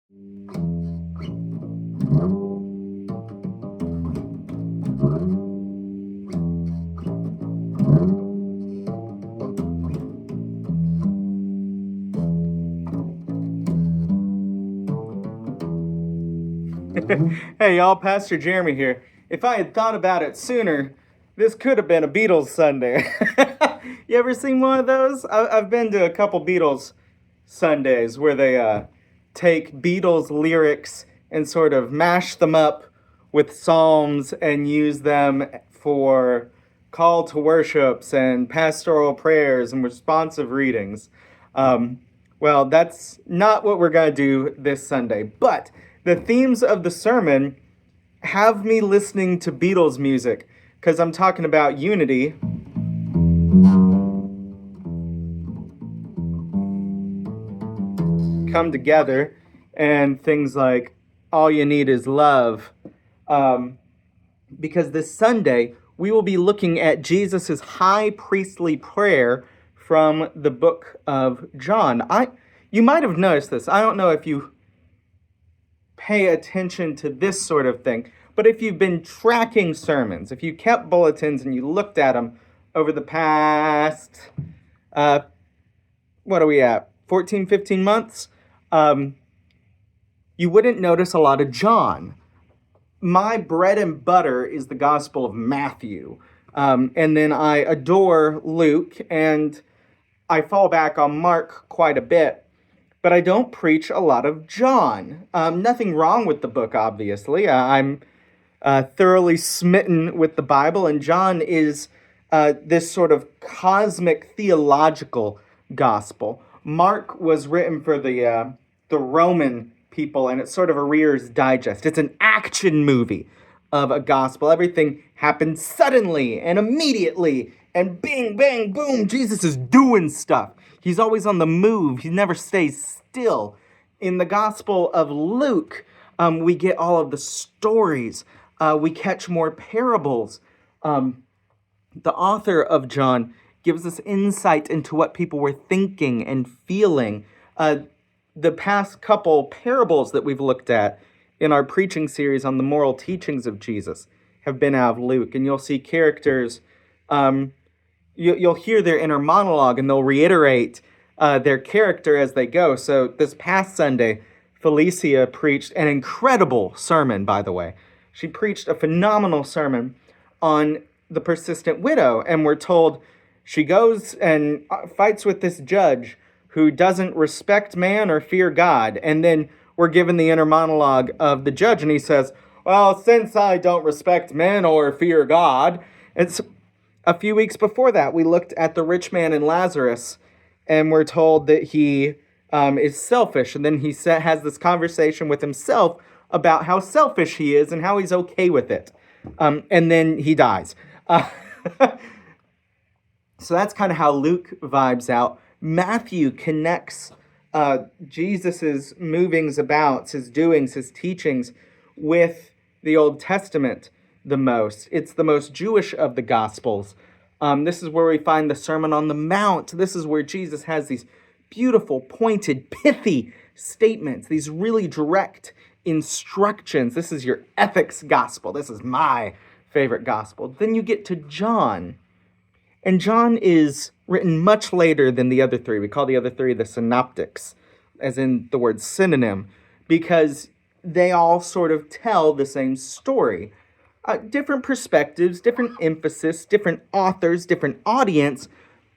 Hey y'all, Pastor Jeremy here. If I had thought about it sooner, this could have been a Beatles Sunday. You ever seen one of those? I've been to a couple Beatles Sundays where they take Beatles lyrics and sort of mash them up with psalms and use them for call to worships and pastoral prayers and responsive readings. Well, that's not what we're going to do this Sunday, but the themes of the sermon have me listening to Beatles music because I'm talking about unity. Come together and things like all you need is love. Because this Sunday we will be looking at Jesus' high priestly prayer from the book of John. You might have noticed this. I don't know if you pay attention to this sort of thing, but if you've been tracking sermons, if you kept bulletins and you looked at them over the past, what are we at, 14, 15 months, you wouldn't notice a lot of John. My bread and butter is the Gospel of Matthew, and then I adore Luke, and I fall back on Mark quite a bit. But I don't preach a lot of John. Nothing wrong with the book, obviously. I'm thoroughly smitten with the Bible, and John is this sort of cosmic theological gospel. Mark was written for the Roman people, and it's sort of a Reader's Digest. It's an action movie of a gospel. Everything happens suddenly and immediately, and bing, bang, boom, Jesus is doing stuff. He's always on the move. He never stays still. In the Gospel of Luke, we get all of the stories. We catch more parables. The author of John gives us insight into what people were thinking and feeling. The past couple parables that we've looked at in our preaching series on the moral teachings of Jesus have been out of Luke. And you'll see characters... You'll hear their inner monologue, and they'll reiterate their character as they go. So this past Sunday, Felicia preached an incredible sermon, by the way. She preached a phenomenal sermon on the persistent widow, and we're told she goes and fights with this judge who doesn't respect man or fear God. And then we're given the inner monologue of the judge, and he says, well, since I don't respect men or fear God, it's... A few weeks before that, we looked at the rich man and Lazarus, and we're told that he is selfish. And then he has this conversation with himself about how selfish he is and how he's okay with it. And then he dies. So that's kind of how Luke vibes out. Matthew connects Jesus's movings about, his doings, his teachings with the Old Testament the most. It's the most Jewish of the Gospels. This is where we find the Sermon on the Mount. This is where Jesus has these beautiful, pointed, pithy statements, these really direct instructions. This is your ethics gospel. This is my favorite gospel. Then you get to John. And John is written much later than the other three. We call the other three the synoptics, as in the word synonym, because they all sort of tell the same story. Different perspectives, different emphasis, different authors, different audience,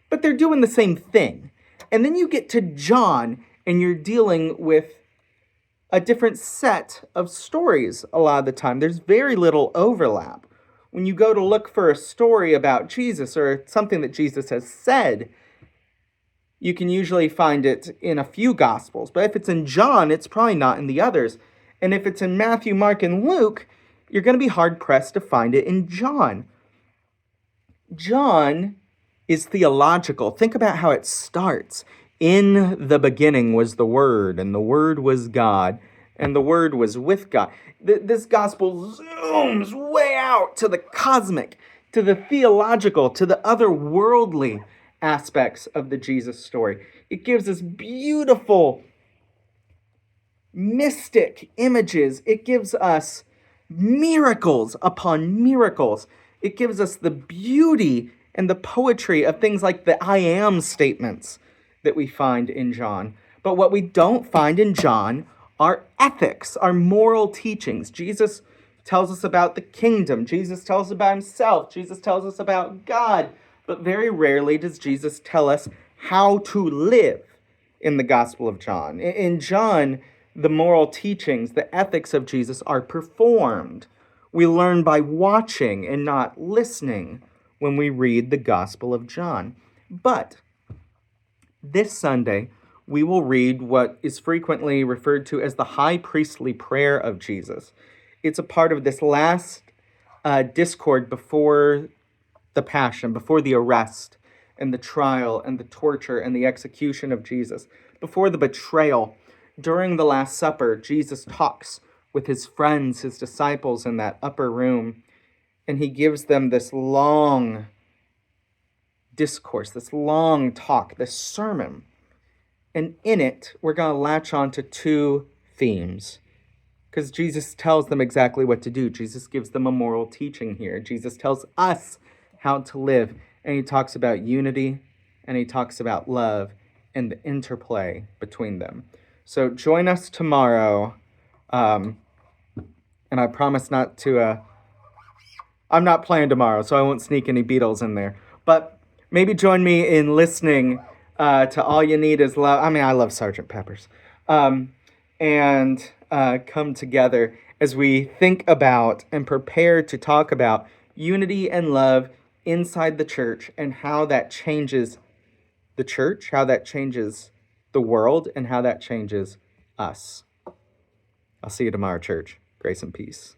but they're doing the same thing. And then you get to John, and you're dealing with a different set of stories a lot of the time. There's very little overlap. When you go to look for a story about Jesus or something that Jesus has said, you can usually find it in a few Gospels. But if it's in John, it's probably not in the others. And if it's in Matthew, Mark, and Luke, you're going to be hard-pressed to find it in John. John is theological. Think about how it starts. In the beginning was the Word, and the Word was God, and the Word was with God. This gospel zooms way out to the cosmic, to the theological, to the otherworldly aspects of the Jesus story. It gives us beautiful, mystic images. It gives us miracles upon miracles. It gives us the beauty and the poetry of things like the I am statements that we find in John. But what we don't find in John are ethics, are moral teachings. Jesus tells us about the kingdom. Jesus tells us about himself. Jesus tells us about God. But very rarely does Jesus tell us how to live in the Gospel of John. In John, the moral teachings, the ethics of Jesus are performed. We learn by watching and not listening when we read the Gospel of John. But this Sunday, we will read what is frequently referred to as the high priestly prayer of Jesus. It's a part of this last discord before the passion, before the arrest and the trial and the torture and the execution of Jesus, before the betrayal. During the Last Supper, Jesus talks with his friends, his disciples in that upper room, and he gives them this long discourse, this long talk, this sermon. And in it, we're going to latch on to two themes, because Jesus tells them exactly what to do. Jesus gives them a moral teaching here. Jesus tells us how to live, and he talks about unity, and he talks about love, and the interplay between them. So join us tomorrow, and I promise not to, I'm not playing tomorrow, so I won't sneak any Beatles in there, but maybe join me in listening to All You Need Is Love. I mean, I love Sgt. Pepper's. And come together as we think about and prepare to talk about unity and love inside the church and how that changes the church, how that changes the world, and how that changes us. I'll see you tomorrow, church. Grace and peace.